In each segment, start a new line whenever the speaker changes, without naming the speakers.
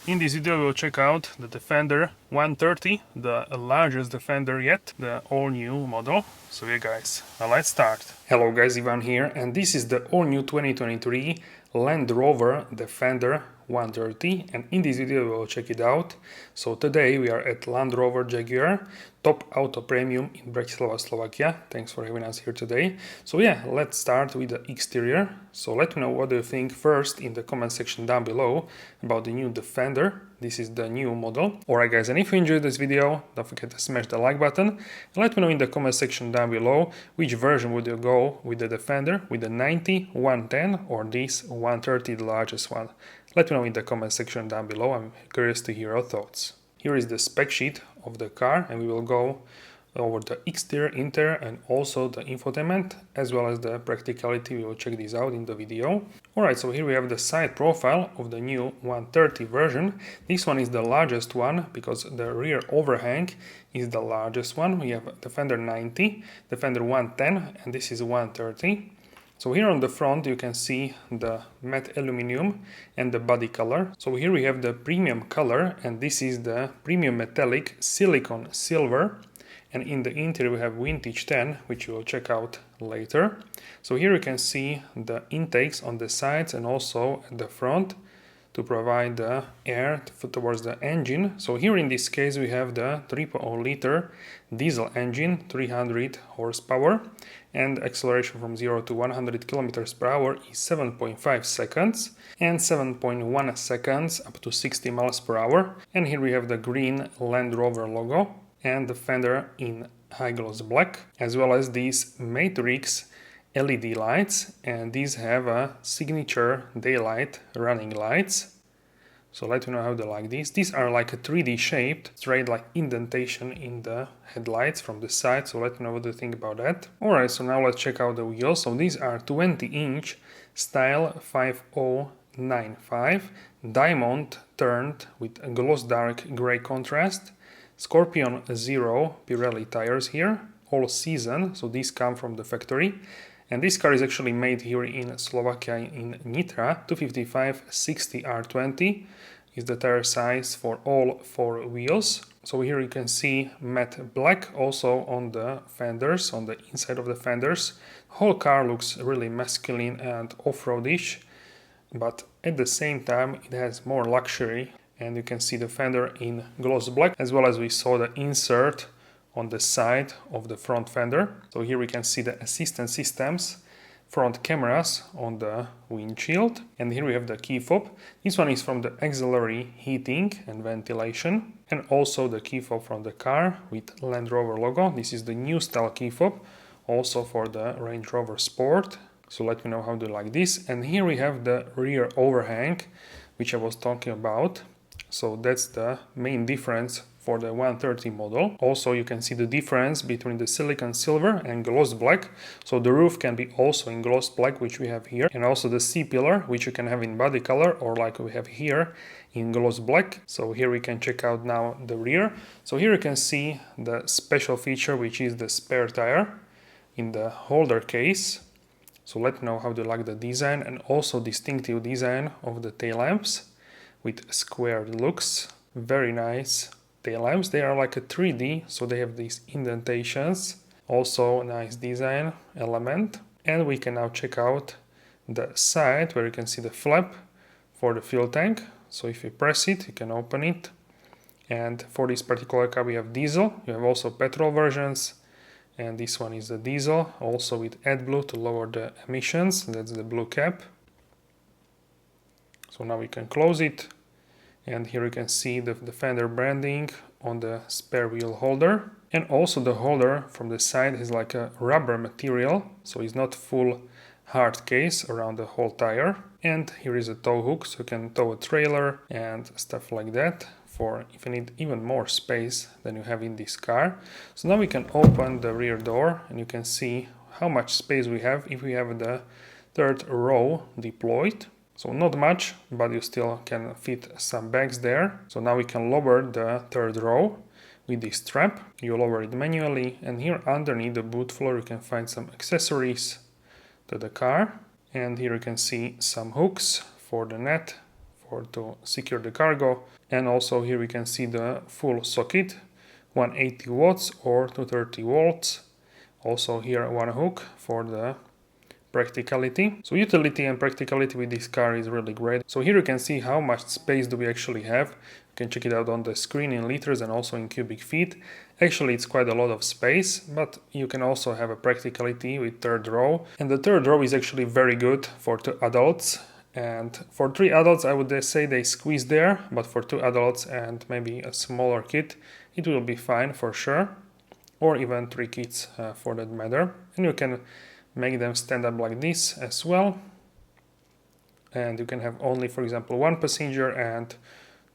In this video we'll check out the Defender 130, the largest Defender yet, the all-new model. So yeah guys, let's start. Hello guys, Ivan here, and this is the all-new 2023 Land Rover Defender 130, and in this video we'll check it out. So today we are at Land Rover Jaguar Top Auto Premium in Bratislava, Slovakia. Thanks for having us here today. So yeah, let's start with the exterior. So let me know what do you think first in the comment section down below about the new Defender. This is the new model. Alright guys, and if you enjoyed this video, don't forget to smash the like button. And let me know in the comment section down below which version would you go with the Defender, with the 90, 110 or this 130, the largest one. Let me know in the comment section down below. I'm curious to hear your thoughts. Here is the spec sheet of the car, and we will go over the exterior, interior, and also the infotainment, as well as the practicality. We will check this out in the video. Alright, so here we have the side profile of the new 130 version. This one is the largest one because the rear overhang is the largest one. We have Defender 90, Defender 110, and this is 130. So here on the front you can see the matte aluminum and the body color. So here we have the premium color, and this is the premium metallic silicone silver. And in the interior we have vintage tan, which we will check out later. So here you can see the intakes on the sides and also at the front to provide the air towards the engine. So here in this case we have the 3.0 liter diesel engine, 300 horsepower, and acceleration from 0 to 100 kilometers per hour is 7.5 seconds and 7.1 seconds up to 60 miles per hour. And here we have the green Land Rover logo and the fender in high gloss black, as well as these Matrix LED lights, and these have a signature daylight running lights. So let me know how they like these. These are like a 3D shaped, straight like indentation in the headlights from the side. So let me know what you think about that. Alright, so now let's check out the wheels. So these are 20-inch Style 5095, diamond turned with a gloss dark gray contrast. Scorpion Zero Pirelli tires here, all season, so these come from the factory. And this car is actually made here in Slovakia, in Nitra. 255/60 R20 is the tire size for all four wheels. So here you can see matte black also on the fenders, on the inside of the fenders. The whole car looks really masculine and off-roadish, but at the same time it has more luxury. And you can see the fender in gloss black, as well as we saw the insert on the side of the front fender. So here we can see the assistance systems, front cameras on the windshield, and here we have the key fob. This one is from the auxiliary heating and ventilation, and also the key fob from the car with Land Rover logo. This is the new style key fob, also for the Range Rover Sport. So let me know how do you like this. And here we have the rear overhang, which I was talking about. So that's the main difference for the 130 model. Also you can see the difference between the silicon silver and gloss black. So the roof can be also in gloss black, which we have here, and also the C-pillar, which you can have in body color or like we have here in gloss black. So here we can check out now the rear. So here you can see the special feature, which is the spare tire in the holder case. So let me know how do you like the design, and also distinctive design of the tail lamps with squared looks. Very nice tail lamps. They are like a 3D, so they have these indentations. Also a nice design element. And we can now check out the side where you can see the flap for the fuel tank. So if you press it, you can open it. And for this particular car we have diesel. You have also petrol versions. And this one is the diesel, also with AdBlue to lower the emissions. That's the blue cap. So now we can close it, and here you can see the Defender branding on the spare wheel holder. And also the holder from the side is like a rubber material, so it's not full hard case around the whole tire. And here is a tow hook, so you can tow a trailer and stuff like that, for if you need even more space than you have in this car. So now we can open the rear door, and you can see how much space we have if we have the third row deployed. So not much, but you still can fit some bags there. So now we can lower the third row with this strap. You lower it manually, and here underneath the boot floor you can find some accessories to the car. And here you can see some hooks for the net, or to secure the cargo. And also here we can see the full socket, 180 watts or 230 volts. Also here one hook for the practicality. So utility and practicality with this car is really great. So here you can see how much space do we actually have. You can check it out on the screen in liters and also in cubic feet. Actually it's quite a lot of space, but you can also have a practicality with third row. And the third row is actually very good for 2 adults. And for 3 adults I would say they squeeze there, but for 2 adults and maybe a smaller kid it will be fine for sure. Or even 3 kids for that matter. And you can make them stand up like this as well, and you can have only, for example, 1 passenger and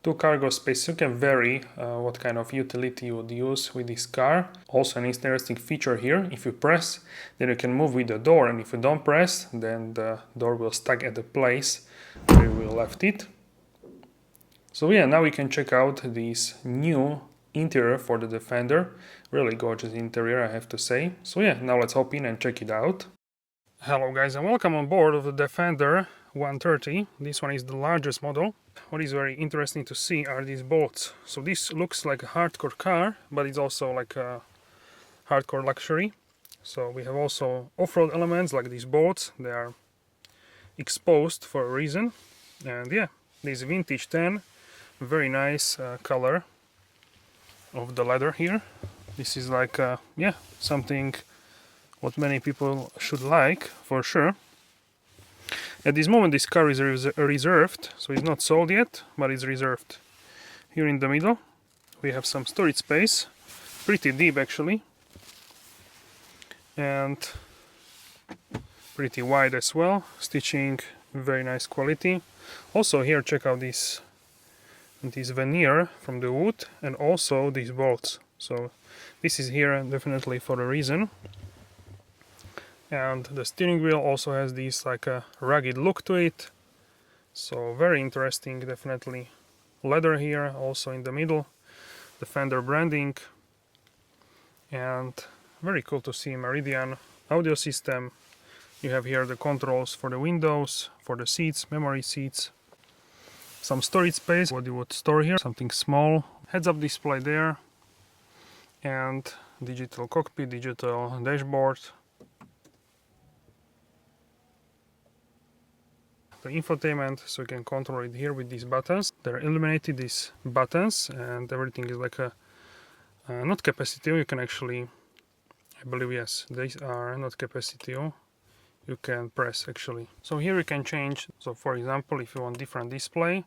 2 cargo space. You can vary what kind of utility you would use with this car. Also an interesting feature here, if you press then you can move with the door, and if you don't press then the door will stuck at the place where we left it. So yeah, now we can check out this new interior for the Defender. Really gorgeous interior, I have to say. So yeah, now let's hop in and check it out. Hello guys, and welcome on board of the Defender 130. This one is the largest model. What is very interesting to see are these bolts. So this looks like a hardcore car, but it's also like a hardcore luxury. So we have also off-road elements like these bolts. They are exposed for a reason. And yeah, this vintage 10, very nice color of the leather here. This is like yeah, something what many people should like for sure. At this moment this car is reserved, so it's not sold yet, but it's reserved. Here in the middle we have some storage space, pretty deep actually, and pretty wide as well. Stitching, very nice quality. Also here check out this veneer from the wood, and also these bolts. So this is here definitely for a reason. And the steering wheel also has this like a rugged look to it, so very interesting. Definitely leather here also in the middle, the Defender branding, and very cool to see Meridian audio system. You have here the controls for the windows, for the seats, memory seats, some storage space, what you would store here, something small, heads-up display there, and digital cockpit, digital dashboard. The infotainment, so you can control it here with these buttons. They're illuminated, these buttons, and everything is like a not capacitive. You can actually, I believe, yes, these are not capacitive. You can press actually. So here you can change. So for example, if you want different display,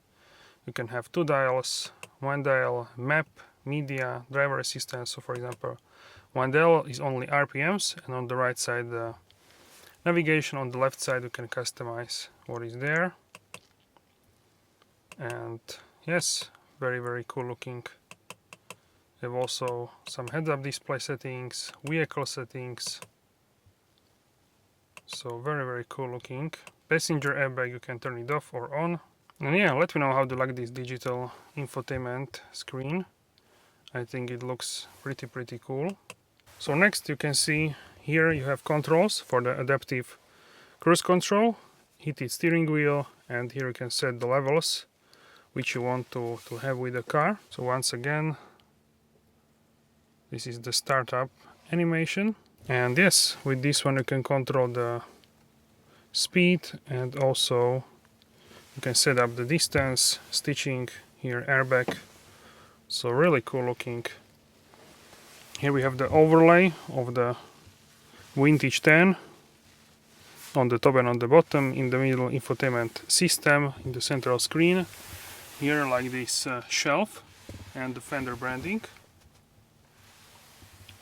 you can have 2 dials, 1 dial map, media, driver assistance. So for example, 1 dial is only RPMs, and on the right side the navigation. On the left side you can customize what is there. And yes, very cool looking. You have also some heads-up display settings, vehicle settings, so very cool looking. Passenger airbag, you can turn it off or on. And yeah, let me know how you like this digital infotainment screen. I think it looks pretty cool. So next you can see here you have controls for the adaptive cruise control, heated steering wheel, and here you can set the levels which you want to have with the car. So once again, this is the startup animation. And yes, with this one you can control the speed, and also you can set up the distance, stitching, here airbag. So really cool looking. Here we have the overlay of the vintage 10 on the top and on the bottom. In the middle, infotainment system in the central screen. Here like this shelf and the Defender branding.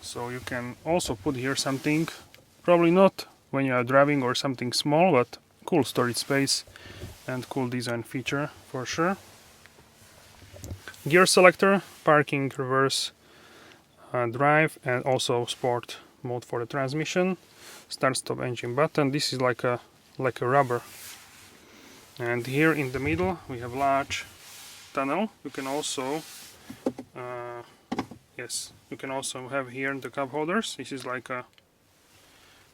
So you can also put here something, probably not when you are driving or something small, but cool storage space and cool design feature for sure. Gear selector, parking, reverse, drive, and also sport mode for the transmission. Start stop engine button. This is like a rubber. And here in the middle we have large tunnel. You can also yes, you can also have here the cup holders. This is like a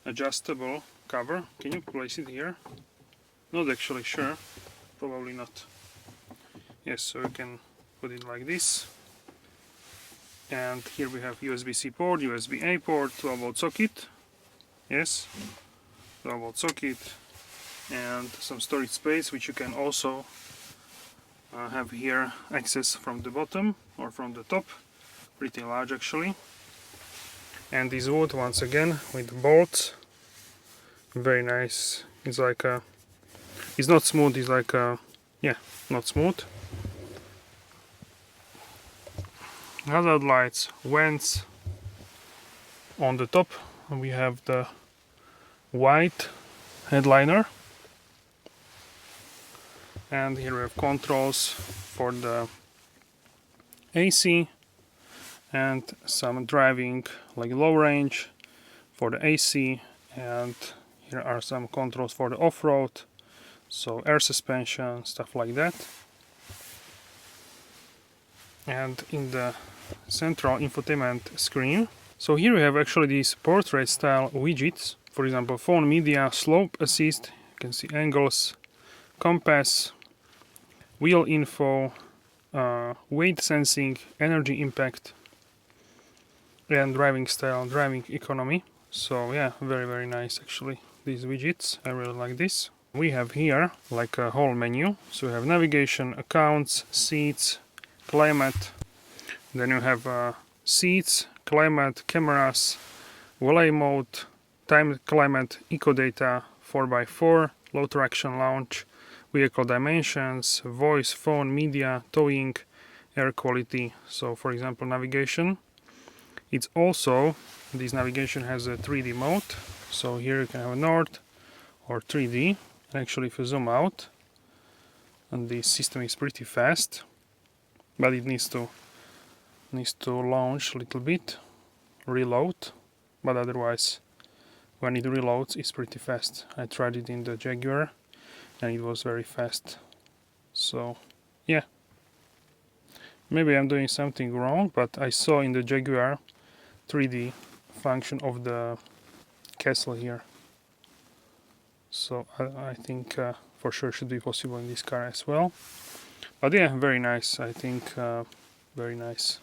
adjustable cover. Can you place it here? Not actually sure, probably not. Yes, so you can put it like this. And here we have USB-C port, USB-A port, 12-volt socket. Yes, 12-volt socket, and some storage space, which you can also have here access from the bottom or from the top. Pretty large actually. And this wood once again with bolts. Very nice. It's like a, it's not smooth, it's like a, yeah, not smooth. Hazard lights, vents. On the top we have the white headliner, and here we have controls for the AC and some driving like low range for the AC, and here are some controls for the off-road, so air suspension, stuff like that. And in the central infotainment screen, so here we have actually these portrait style widgets, for example phone media, slope assist, you can see angles, compass, wheel info, weight sensing, energy impact, and driving style, driving economy. So yeah, very nice actually, these widgets. I really like this. We have here like a whole menu, so we have navigation, accounts, seats, climate, then you have seats, climate, cameras, valet mode, time climate, eco data, 4x4, low traction launch, vehicle dimensions, voice, phone, media, towing, air quality. So for example navigation, it's also, this navigation has a 3D mode, so here you can have a north or 3D. And actually if you zoom out, and the system is pretty fast, but it needs to launch a little bit, reload, but otherwise when it reloads it's pretty fast. I tried it in the Jaguar and it was very fast. So yeah, maybe I'm doing something wrong, but I saw in the Jaguar 3D function of the castle here, so I think for sure should be possible in this car as well. But yeah, very nice, I think, very nice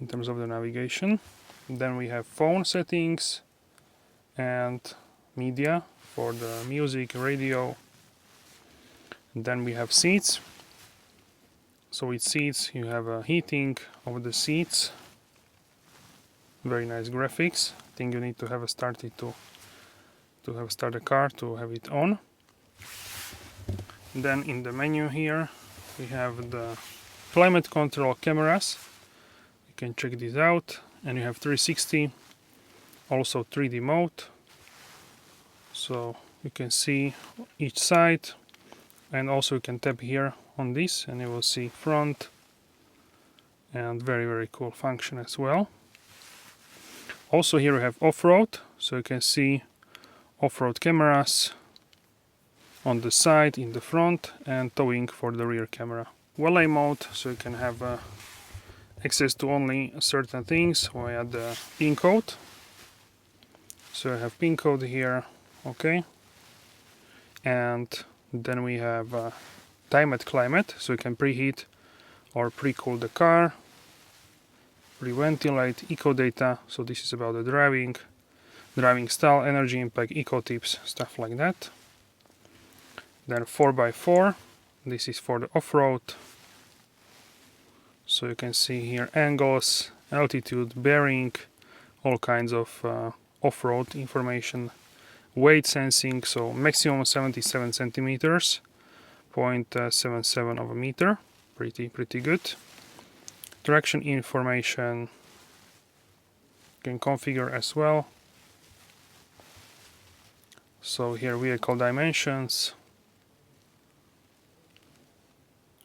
in terms of the navigation. Then we have phone settings and media for the music, radio. And then we have seats. So with seats you have a heating of the seats. Very nice graphics. I think you need to have a start a car to have it on. Then in the menu here we have the climate control cameras. You can check this out, and you have 360, also 3D mode, so you can see each side, and also you can tap here on this and you will see front, and very cool function as well. Also here we have off-road, so you can see off-road cameras on the side, in the front, and towing for the rear camera. Valet mode, so you can have access to only certain things via the pin code. So I have pin code here, okay. And then we have timed climate, so you can preheat or pre-cool the car, pre-ventilate, eco data, so this is about the driving style, energy impact, eco tips, stuff like that. Then 4x4, this is for the off-road, so you can see here angles, altitude, bearing, all kinds of off-road information. Weight sensing, so maximum 77 centimeters, 0.77 of a meter, pretty good. Traction information you can configure as well. So here vehicle dimensions,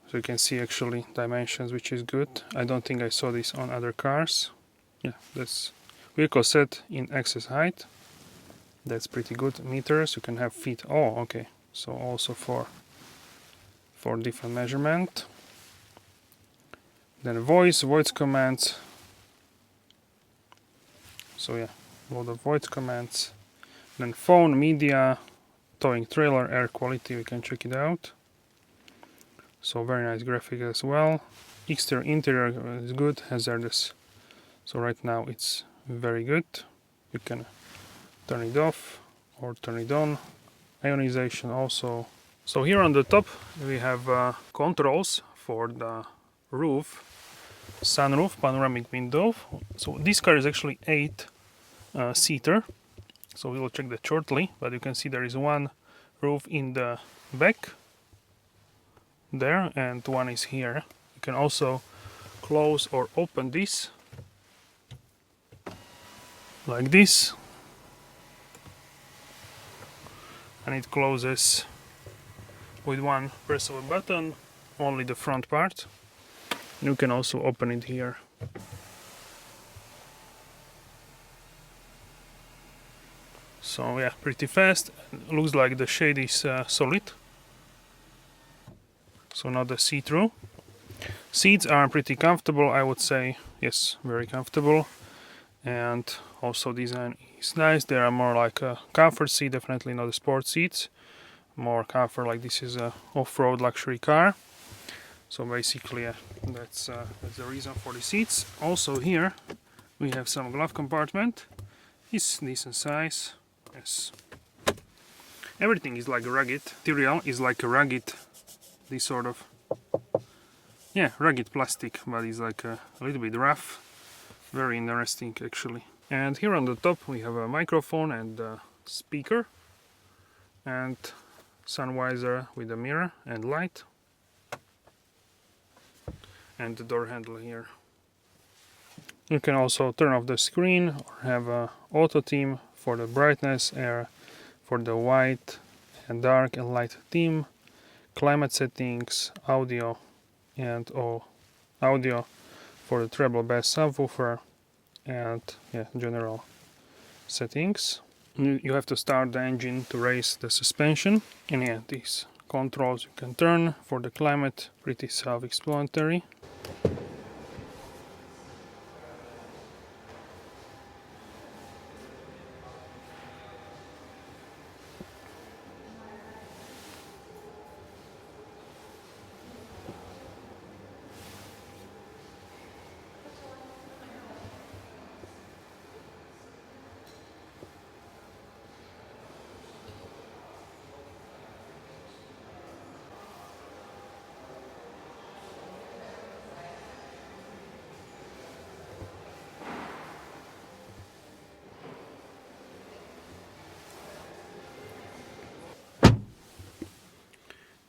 so you can see actually dimensions, which is good. I don't think I saw this on other cars. Yeah, that's vehicle set in access height, that's pretty good. Meters, you can have feet. Oh, okay, so also for different measurement. Then voice commands, so yeah, a lot of voice commands. Then phone, media, towing trailer, air quality, we can check it out. So very nice graphic as well. Exterior, interior is good, hazardous. So right now it's very good. You can turn it off or turn it on. Ionization also. So here on the top we have controls for the roof, sunroof, panoramic window. So this car is actually 8-seater. So we will check that shortly, but you can see there is one roof in the back there and one is here. You can also close or open this like this, and it closes with one press of a button, only the front part. You can also open it here. So yeah, pretty fast. Looks like the shade is solid, so not a see-through. Seats are pretty comfortable, I would say. Yes, very comfortable. And also design is nice. They are more like a comfort seat, definitely not a sport seats. More comfort, like this is a off-road luxury car. So basically that's the reason for the seats. Also here we have some glove compartment. It's decent size. Yes. Everything is like rugged. Material is like a rugged, this sort of, yeah, rugged plastic, but it's like a little bit rough. Very interesting actually. And here on the top we have a microphone and a speaker and sun visor with a mirror and light, and the door handle here. You can also turn off the screen or have a auto theme for the brightness, air for the white and dark and light theme, climate settings, audio, and audio for the treble bass subwoofer, and yeah, general settings. You have to start the engine to raise the suspension, and yeah, these controls you can turn for the climate, pretty self-explanatory.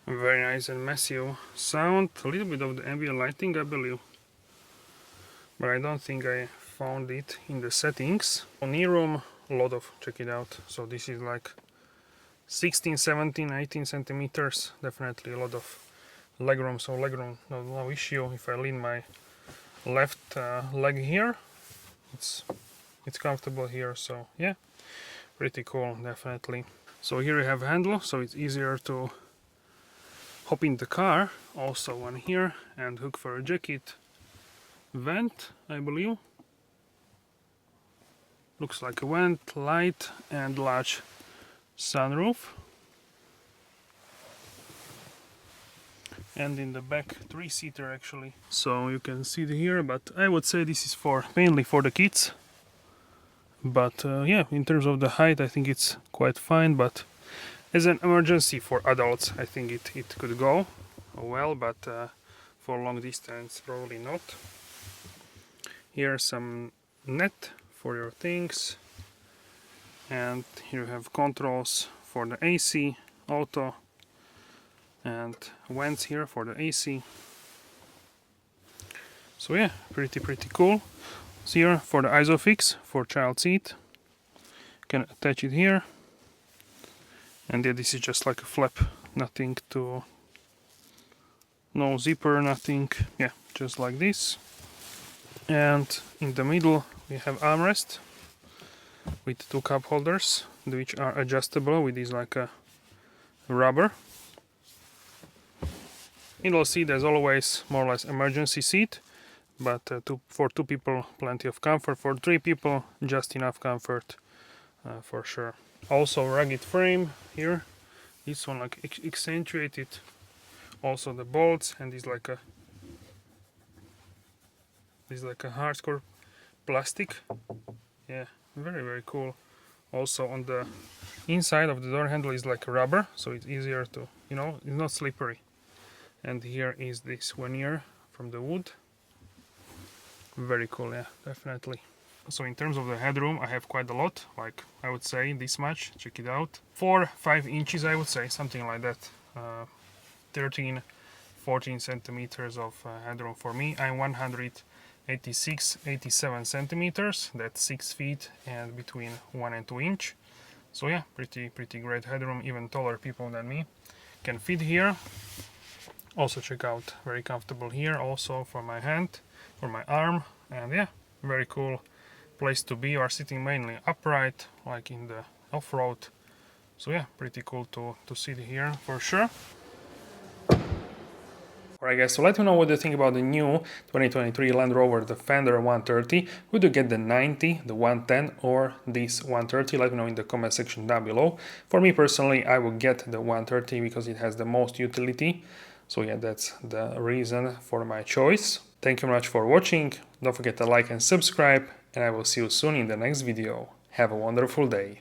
Very nice and massive sound. A little bit of the ambient lighting, I believe, but I don't think I found it in the settings. On knee-room, a lot of, check it out. So this is like 16, 17, 18 centimeters. Definitely a lot of legroom. So legroom, no issue. If I lean my left leg here, it's comfortable here. So yeah, pretty cool, definitely. So here you have handle, so it's easier to hop in the car. Also one here, and hook for a jacket. Vent, I believe. Looks like a vent, light, and large sunroof. And in the back, 3-seater actually. So you can see it here, but I would say this is mainly for the kids. But yeah, in terms of the height, I think it's quite fine. But as an emergency for adults, I think it could go well, but for long distance, probably not. Here's some net for your things, and here you have controls for the AC, auto, and vents here for the AC. So yeah, pretty cool. So here for the ISOFIX for child seat, you can attach it here, and yeah, this is just like a flap, nothing to, no zipper, nothing, yeah, just like this. And in the middle we have armrest with 2 cup holders, which are adjustable with these like a rubber. Middle seat, as always, more or less emergency seat, but for 2 people plenty of comfort, for 3 people just enough comfort for sure. Also rugged frame here, this one like accentuated Also the bolts, and this like a hardcore plastic. Yeah, very cool. Also on the inside of the door handle is like rubber, so it's easier to, you know, it's not slippery. And here is this veneer from the wood. Very cool, yeah, definitely. So in terms of the headroom, I have quite a lot, like I would say this much. Check it out. 4-5 inches, I would say, something like that. 13-14 centimeters of headroom for me. I'm 186-87 centimeters. That's 6 feet and between 1 and 2 inch. So yeah, pretty great headroom. Even taller people than me can fit here. Also check out, very comfortable here. Also for my hand, for my arm, and yeah, very cool place to be. You are sitting mainly upright, like in the off-road. So yeah, pretty cool to sit here for sure. Alright guys, so let me know what you think about the new 2023 Land Rover Defender 130. Would you get the 90, the 110 or this 130? Let me know in the comment section down below. For me personally, I would get the 130 because it has the most utility. So yeah, that's the reason for my choice. Thank you very much for watching. Don't forget to like and subscribe, and I will see you soon in the next video. Have a wonderful day.